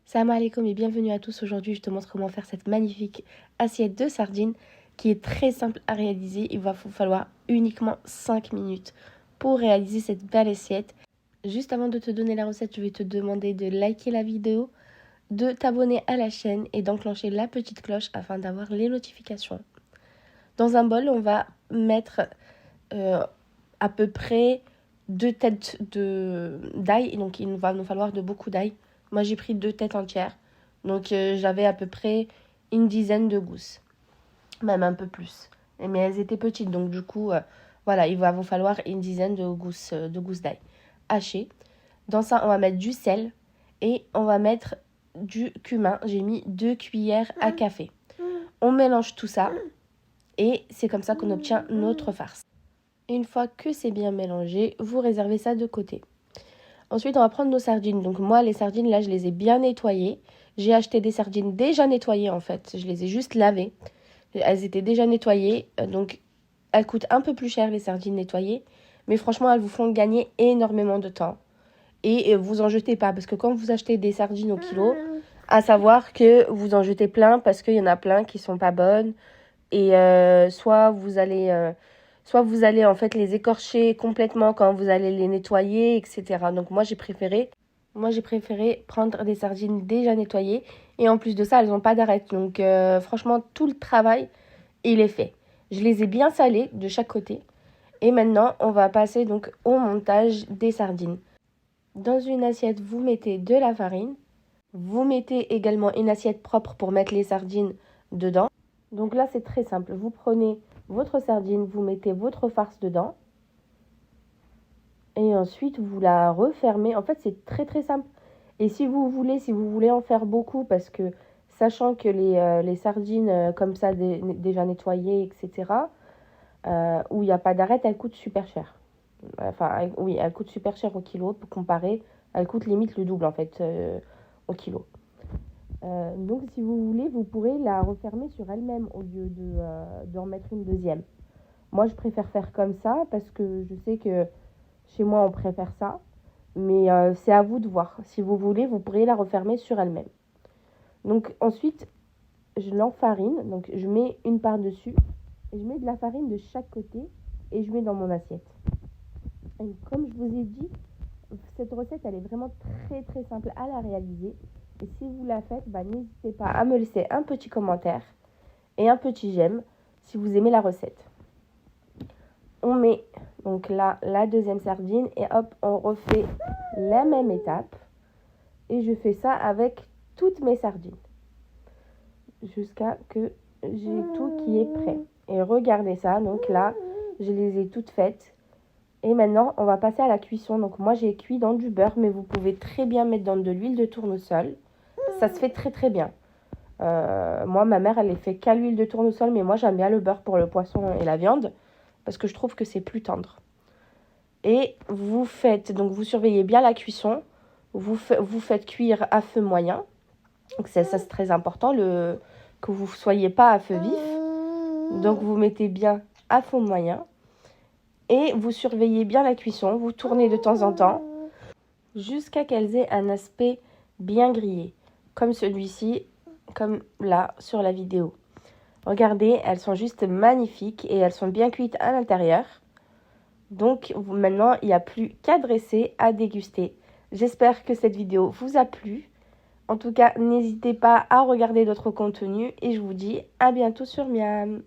Salam alaikum et bienvenue à tous. Aujourd'hui, je te montre comment faire cette magnifique assiette de sardines qui est très simple à réaliser. Il va vous falloir uniquement 5 minutes pour réaliser cette belle assiette. Juste avant de te donner la recette, je vais te demander de liker la vidéo, de t'abonner à la chaîne et d'enclencher la petite cloche afin d'avoir les notifications. Dans un bol, on va mettre à peu près 2 têtes d'ail. Donc, il va nous falloir de beaucoup d'ail. Moi, j'ai pris 2 têtes entières. Donc, j'avais à peu près une dizaine de gousses. Même un peu plus. Mais elles étaient petites. Donc, du coup, voilà, il va vous falloir une dizaine de gousses d'ail hachées. Dans ça, on va mettre du sel et on va mettre du cumin. J'ai mis 2 cuillères à café. On mélange tout ça et c'est comme ça qu'on obtient notre farce. Une fois que c'est bien mélangé, vous réservez ça de côté. Ensuite, on va prendre nos sardines. Donc moi, les sardines, là, je les ai bien nettoyées. J'ai acheté des sardines déjà nettoyées, en fait. Je les ai juste lavées. Elles étaient déjà nettoyées. Donc, elles coûtent un peu plus cher, les sardines nettoyées. Mais franchement, elles vous font gagner énormément de temps. Et vous en jetez pas. Parce que quand vous achetez des sardines au kilo, à savoir que vous en jetez plein parce qu'il y en a plein qui sont pas bonnes. Et soit vous allez en fait les écorcher complètement quand vous allez les nettoyer, etc. Donc moi j'ai préféré prendre des sardines déjà nettoyées. Et en plus de ça, elles n'ont pas d'arête. Donc franchement, tout le travail, il est fait. Je les ai bien salées de chaque côté. Et maintenant, on va passer donc au montage des sardines. Dans une assiette, vous mettez de la farine. Vous mettez également une assiette propre pour mettre les sardines dedans. Donc là, c'est très simple. Vous prenez votre sardine, vous mettez votre farce dedans. Et ensuite, vous la refermez. En fait, c'est très très simple. Et si vous voulez en faire beaucoup, parce que sachant que les sardines comme ça, déjà nettoyées, etc., où il n'y a pas d'arête, elles coûtent super cher. Enfin, oui, elles coûtent super cher au kilo. Pour comparer, elles coûtent limite le double, en fait, au kilo. Donc si vous voulez, vous pourrez la refermer sur elle-même au lieu d'en mettre une deuxième. Moi, je préfère faire comme ça parce que je sais que chez moi, on préfère ça. Mais c'est à vous de voir. Si vous voulez, vous pourrez la refermer sur elle-même. Donc ensuite, je l'enfarine. Donc je mets une part dessus. Et je mets de la farine de chaque côté. Et je mets dans mon assiette. Et comme je vous ai dit, cette recette, elle est vraiment très très simple à la réaliser. Et si vous la faites, n'hésitez pas à me laisser un petit commentaire et un petit j'aime si vous aimez la recette. On met donc là la deuxième sardine et hop, on refait la même étape. Et je fais ça avec toutes mes sardines jusqu'à que j'ai tout qui est prêt. Et regardez ça, donc là, je les ai toutes faites. Et maintenant, on va passer à la cuisson. Donc moi, j'ai cuit dans du beurre, mais vous pouvez très bien mettre dans de l'huile de tournesol. Ça se fait très très bien. Moi, ma mère, elle les fait qu'à l'huile de tournesol, mais moi, j'aime bien le beurre pour le poisson et la viande, parce que je trouve que c'est plus tendre. Et vous surveillez bien la cuisson. Vous faites cuire à feu moyen. Donc ça, c'est très important, que vous ne soyez pas à feu vif. Donc vous mettez bien à feu moyen. Et vous surveillez bien la cuisson. Vous tournez de temps en temps jusqu'à qu'elles aient un aspect bien grillé. Comme celui-ci, comme là sur la vidéo. Regardez, elles sont juste magnifiques et elles sont bien cuites à l'intérieur. Donc maintenant, il n'y a plus qu'à dresser, à déguster. J'espère que cette vidéo vous a plu. En tout cas, n'hésitez pas à regarder d'autres contenus et je vous dis à bientôt sur Miam.